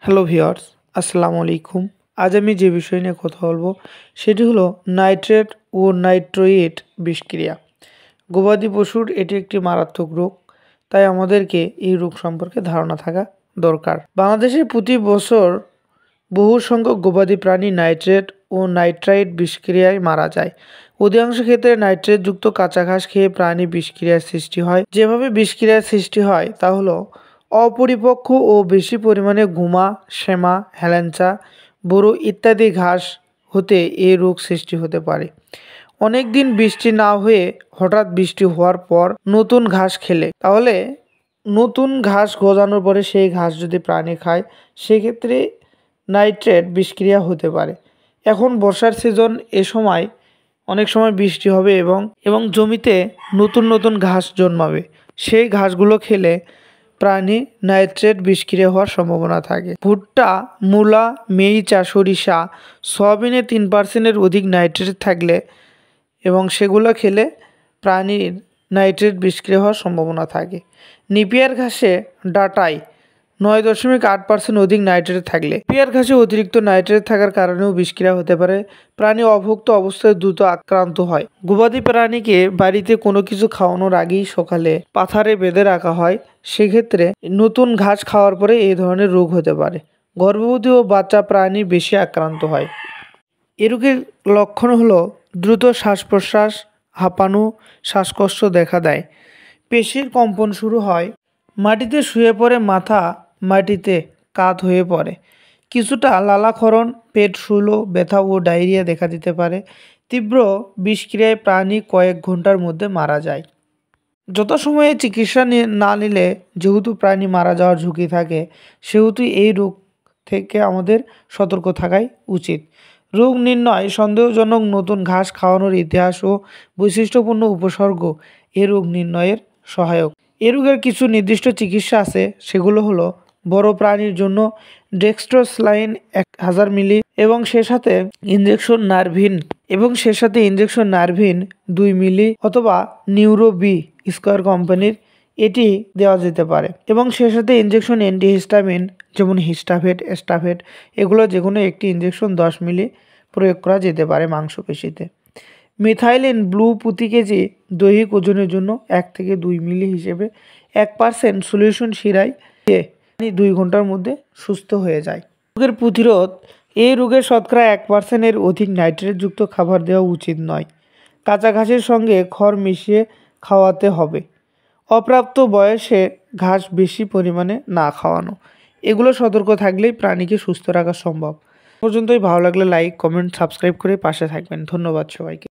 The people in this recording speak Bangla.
হ্যালো ভিউয়ার্স, আসসালামু আলাইকুম। আজ আমি যে বিষয় নিয়ে কথা বলবো সেটি হলো নাইট্রেট ও নাইট্রোয়েট বিষক্রিয়া। গবাদি পশুর এটি একটি মারাত্মক রোগ, তাই আমাদেরকে এই রোগ সম্পর্কে ধারণা থাকা দরকার। বাংলাদেশে প্রতি বছর বহু সংখ্যক গবাদি প্রাণী নাইট্রেট ও নাইট্রাইট বিষক্রিয়ায় মারা যায়। অধিকাংশ ক্ষেত্রে নাইট্রেটযুক্ত কাঁচা ঘাস খেয়ে প্রাণী বিষক্রিয়ার সৃষ্টি হয়। যেভাবে বিষক্রিয়ার সৃষ্টি হয় তা হলো অপরিপক্ক ও বেশি পরিমাণে গুমা, শ্যামা, হেলেঞ্চা, বোরো ইত্যাদি ঘাস হতে এই রোগ সৃষ্টি হতে পারে। অনেক দিন বৃষ্টি না হয়ে হঠাৎ বৃষ্টি হওয়ার পর নতুন ঘাস খেলে, তাহলে নতুন ঘাস গজানোর পরে সেই ঘাস যদি প্রাণী খায়, সেক্ষেত্রে নাইট্রেট বিষক্রিয়া হতে পারে। এখন বর্ষার সিজন, এ সময় অনেক সময় বৃষ্টি হবে এবং জমিতে নতুন নতুন ঘাস জন্মাবে। সেই ঘাসগুলো খেলে প্রাণী নাইট্রেট বিষক্রিয়া হওয়ার সম্ভাবনা থাকে। ভুট্টা, মূলা, মরিচা, সরিষা, সয়াবিনে 3% অধিক নাইট্রেট থাকলে এবং সেগুলো খেলে প্রাণীর নাইট্রেট বিষক্রিয়া হওয়ার সম্ভাবনা থাকে। নিপিয়ার ঘাসে ডাঁটায় 9.8% অধিক নাইট্রেট থাকলে, নিপিয়ার ঘাসে অতিরিক্ত নাইট্রেট থাকার কারণেও বিষক্রিয়া হতে পারে। প্রাণী অভুক্ত অবস্থায় দ্রুত আক্রান্ত হয়। গবাদি প্রাণীকে বাড়িতে কোনো কিছু খাওয়ানোর আগেই সকালে পাথারে বেঁধে রাখা হয়, সেক্ষেত্রে নতুন ঘাস খাওয়ার পরে এই ধরনের রোগ হতে পারে। গর্ভবতী ও বাচ্চা প্রাণী বেশি আক্রান্ত হয়। এ রোগের লক্ষণ হলো দ্রুত শ্বাস প্রশ্বাস, হাঁপানো, শ্বাসকষ্ট দেখা দেয়, পেশির কম্পন শুরু হয়, মাটিতে শুয়ে পড়ে মাথা মাটিতে কাত হয়ে পড়ে, কিছুটা লালাক্ষরণ, পেট শুলো, ব্যথা ও ডায়রিয়া দেখা দিতে পারে। তীব্র বিষক্রিয়ায় প্রাণী কয়েক ঘন্টার মধ্যে মারা যায়। যথাসময়ে চিকিৎসা না নিলে যেহেতু প্রাণী মারা যাওয়ার ঝুঁকি থাকে, সেহেতু এই রোগ থেকে আমাদের সতর্ক থাকাই উচিত। রোগ নির্ণয় সন্দেহজনক নতুন ঘাস খাওয়ানোর ইতিহাস ও বৈশিষ্ট্যপূর্ণ উপসর্গ এ রোগ নির্ণয়ের সহায়ক। এ রোগের কিছু নির্দিষ্ট চিকিৎসা আছে, সেগুলো হলো বড় প্রাণীর জন্য ডেক্সট্রোসাইক্লিন 1000 মিলি এবং সে সাথে ইনজেকশন নারভিন 2 মিলি অথবা নিউরোবি স্কয়ার কোম্পানির এটি দেওয়া যেতে পারে এবং সে সাথে ইনজেকশন অ্যান্টিহিস্টামিন যেমন হিস্টাভেট, এস্টাভেট, এগুলো যে কোনো একটি ইনজেকশন 10 মিলি প্রয়োগ করা যেতে পারে মাংসপেশিতে। মিথাইলিন ব্লু প্রতি কেজি দৈহিক ওজনের জন্য 1 থেকে 2 মিলি হিসেবে 1% সলিউশন শিরায় দিয়ে 2 ঘন্টার মধ্যে সুস্থ হয়ে যায়। রোগের প্রতিরোধ, এই রোগের শতকরা 1% এর অধিক নাইট্রেটযুক্ত খাবার দেওয়া উচিত নয়। কাঁচা ঘাসের সঙ্গে খড় মিশিয়ে খাওয়াতে হবে। অপ্রাপ্ত বয়সে ঘাস বেশি পরিমাণে না খাওয়ানো, এগুলো সতর্ক থাকলেই প্রাণীকে সুস্থ রাখা সম্ভব। পর্যন্তই। ভালো লাগলে লাইক, কমেন্ট, সাবস্ক্রাইব করে পাশে থাকবেন। ধন্যবাদ সবাইকে।